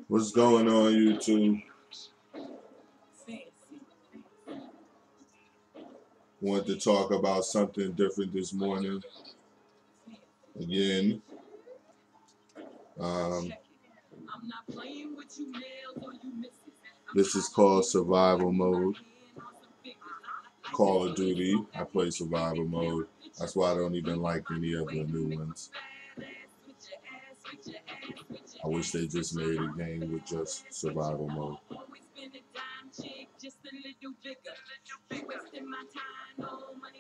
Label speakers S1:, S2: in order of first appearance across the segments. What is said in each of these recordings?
S1: What's going on, YouTube? Want to talk about something different this morning. Again, um, this is called Survival Mode. Call of Duty. I play Survival Mode. That's why I don't even like any of the new ones. I wish they just made a game with just Survival Mode.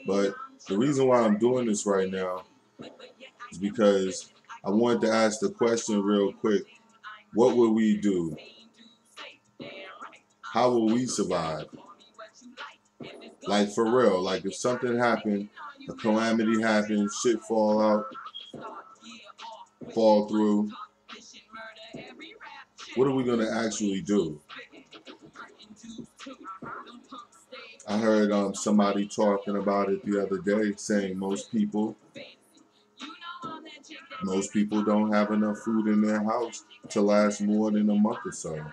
S1: But the reason why I'm doing this right now is because I wanted to ask the question real quick. What would we do? How will we survive? Like for real, like if something happened, a calamity happened, shit fall out, fall through, what are we gonna actually do? I heard somebody talking about it the other day, saying most people don't have enough food in their house to last more than a month or so.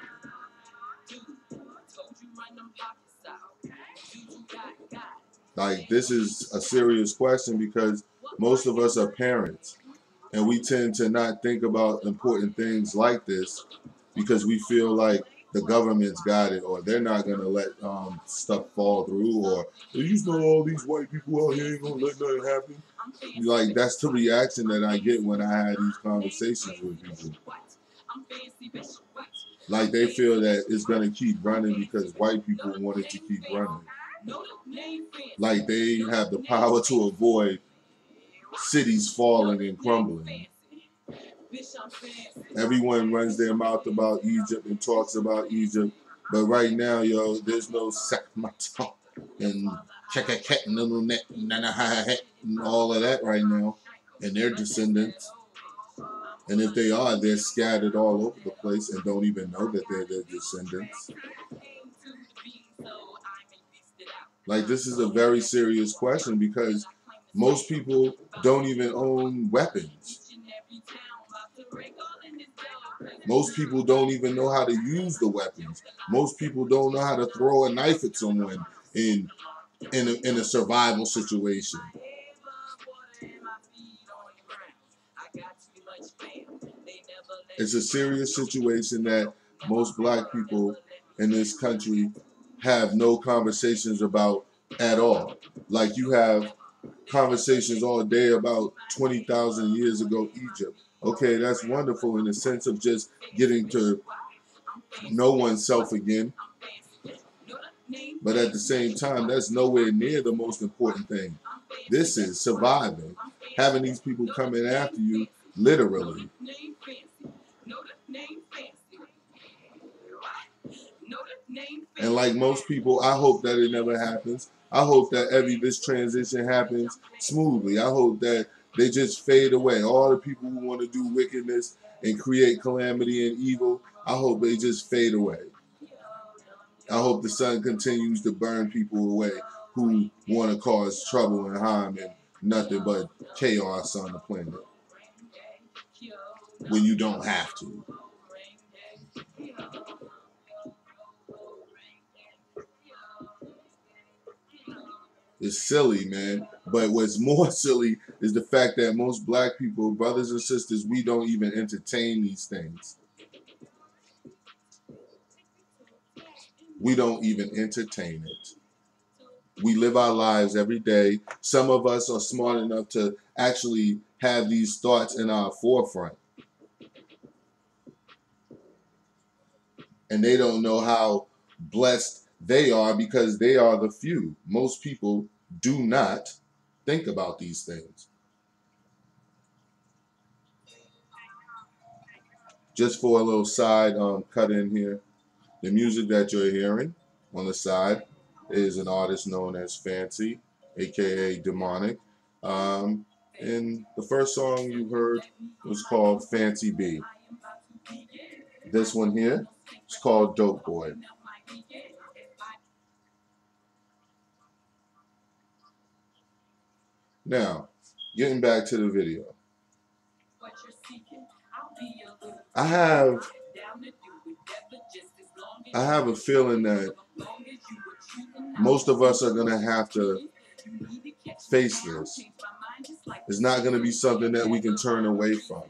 S1: Like, this is a serious question because most of us are parents and we tend to not think about important things like this because we feel like the government's got it, or they're not gonna let stuff fall through, or you know all these white people out here ain't gonna let nothing happen. Like, that's the reaction that I get when I have these conversations with people. Like, they feel that it's gonna keep running because white people want it to keep running. Like, they have the power to avoid cities falling and crumbling. Everyone runs their mouth about Egypt and talks about Egypt, but right now, yo, there's no Sakmaton and Chekaket and all of that right now, and their descendants. And if they are, they're scattered all over the place and don't even know that they're their descendants. Like, this is a very serious question because most people don't even own weapons. Most people don't even know how to use the weapons. Most people don't know how to throw a knife at someone in a survival situation. It's a serious situation that most black people in this country have no conversations about at all. Like, you have conversations all day about 20,000 years ago Egypt. Okay, that's wonderful in the sense of just getting to know oneself again. But at the same time, that's nowhere near the most important thing. This is surviving. Having these people coming after you, literally. And like most people, I hope that it never happens. I hope that this transition happens smoothly. I hope that they just fade away. All the people who want to do wickedness and create calamity and evil, I hope they just fade away. I hope the sun continues to burn people away who want to cause trouble and harm and nothing but chaos on the planet when you don't have to. It's silly, man. But what's more silly is the fact that most black people, brothers and sisters, we don't even entertain these things. We don't even entertain it. We live our lives every day. Some of us are smart enough to actually have these thoughts in our forefront. And they don't know how blessed they are because they are the few. Most people do not think about these things. Just for a little side cut in here, the music that you're hearing on the side is an artist known as Fancy, aka Demonic. And the first song you heard was called Fancy B. This one here is called Dope Boy. Now, getting back to the video. I have I have a feeling that most of us are gonna have to face this. It's not going to be something that we can turn away from.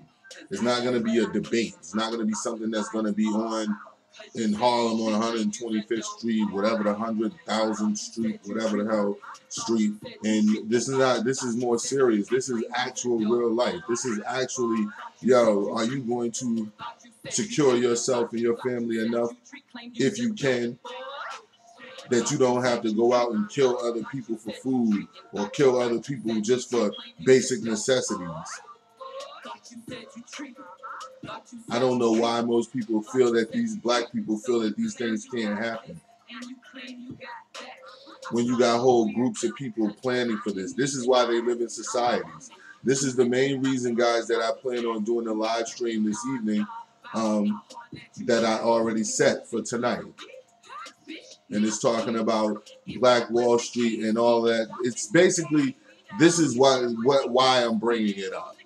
S1: It's not going to be a debate. It's not going to be something that's going to be on in Harlem on 125th Street, whatever the 100,000th Street, whatever the hell street. And this is not. This is more serious. This is actual real life. This is actually, yo, are you going to secure yourself and your family enough, if you can, that you don't have to go out and kill other people for food or kill other people just for basic necessities. I don't know why most people feel that these black people feel that these things can't happen. When you got whole groups of people planning for this. This is why they live in societies. This is the main reason, guys, that I plan on doing a live stream this evening that I already set for tonight. And it's talking about Black Wall Street and all that. It's basically, this is why I'm bringing it up.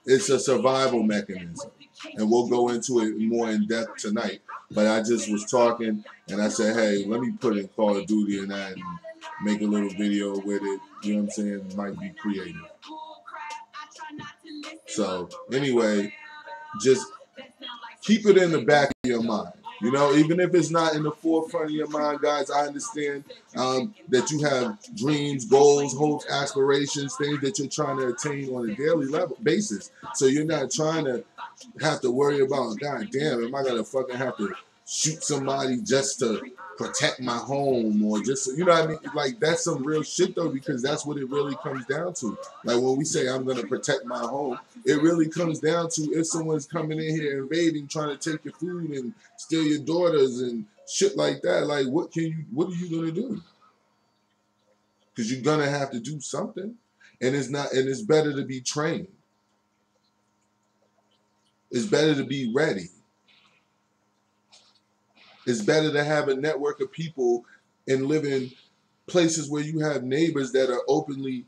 S1: It's a survival mechanism. And we'll go into it more in depth tonight. But I just was talking and I said, hey, let me put in Call of Duty and that and make a little video with it. You know what I'm saying? It might be creative. So anyway, just keep it in the back of your mind. You know, even if it's not in the forefront of your mind, guys, I understand that you have dreams, goals, hopes, aspirations, things that you're trying to attain on a daily basis. So you're not trying to have to worry about, God damn, am I going to fucking have to shoot somebody just to protect my home or just, you know what I mean? Like, that's some real shit, though, because that's what it really comes down to. Like, when we say I'm going to protect my home, it really comes down to if someone's coming in here invading, trying to take your food and steal your daughters and shit like that. Like, what are you going to do? Because you're going to have to do something. And it's better to be trained. It's better to be ready. It's better to have a network of people and live in places where you have neighbors that are openly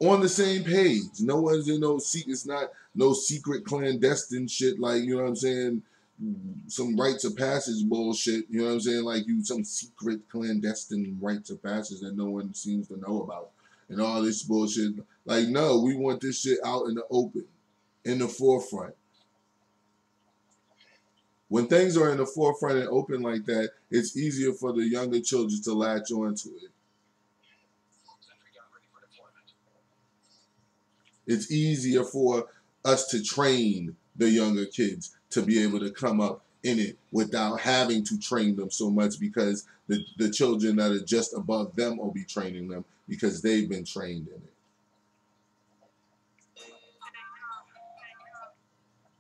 S1: on the same page. No one's in no secret. It's not no secret clandestine shit like, you know what I'm saying, some rites of passage bullshit. You know what I'm saying, like some secret clandestine rites of passage that no one seems to know about and all this bullshit. Like, no, we want this shit out in the open, in the forefront. When things are in the forefront and open like that, it's easier for the younger children to latch on to it. It's easier for us to train the younger kids to be able to come up in it without having to train them so much, because the children that are just above them will be training them because they've been trained in it.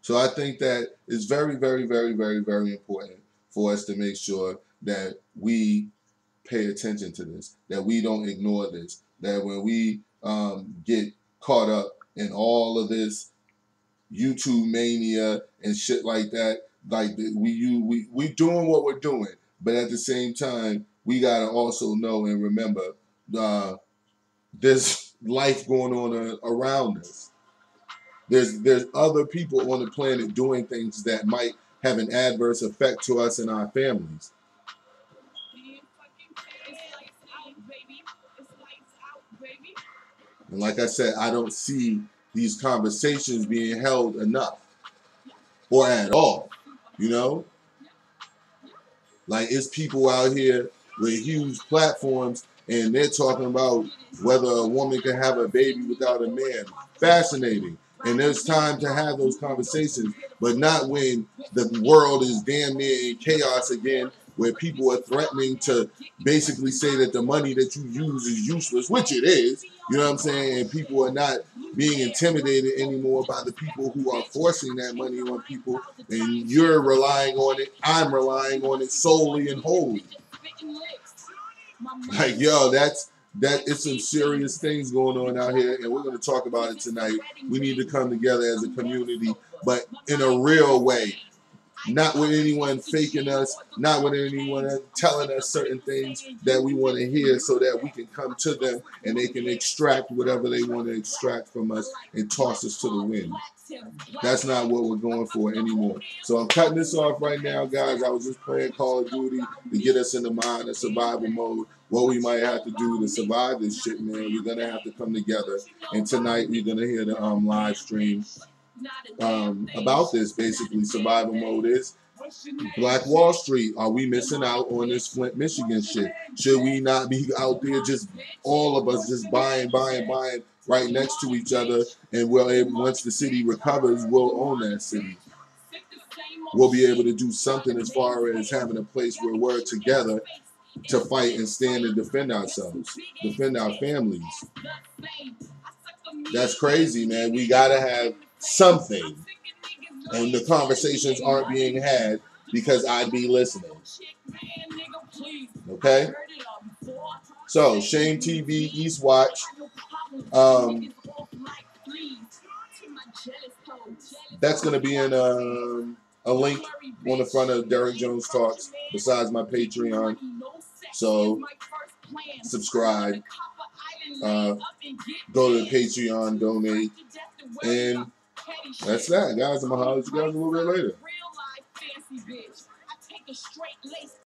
S1: So I think that it's very, very, very, very, very important for us to make sure that we pay attention to this, that we don't ignore this, that when we get caught up in all of this YouTube mania and shit like that, like we doing what we're doing, but at the same time, we gotta also know and remember there's life going on around us. There's other people on the planet doing things that might have an adverse effect to us and our families. And like I said, I don't see these conversations being held enough or at all, you know? Like, it's people out here with huge platforms and they're talking about whether a woman can have a baby without a man. Fascinating. And there's time to have those conversations, but not when the world is damn near in chaos again, where people are threatening to basically say that the money that you use is useless, which it is, you know what I'm saying? And people are not being intimidated anymore by the people who are forcing that money on people, and you're relying on it, I'm relying on it solely and wholly. Like, yo, that it's some serious things going on out here, and we're going to talk about it tonight. We need to come together as a community, but in a real way, not with anyone faking us, not with anyone telling us certain things that we want to hear, so that we can come to them and they can extract whatever they want to extract from us and toss us to the wind. That's not what we're going for anymore. So I'm cutting this off right now, guys. I was just playing Call of Duty to get us in the mind of survival mode. What we might have to do to survive this shit, man. We're gonna have to come together. And tonight we're gonna hear the live stream about this. Basically, survival mode is Black Wall Street. Are we missing out on this Flint, Michigan shit? Should we not be out there just all of us just buying right next to each other, and once the city recovers, we'll own that city. We'll be able to do something as far as having a place where we're together to fight and stand and defend ourselves, defend our families. That's crazy, man. We gotta have something, and the conversations aren't being had because I'd be listening. Okay? So, Shame TV, Eastwatch. That's going to be in a link on the front of Derek Jones Talks, besides my Patreon. So, subscribe. Go to the Patreon, donate. And that's that, guys. I'm going to holler at you guys a little bit later.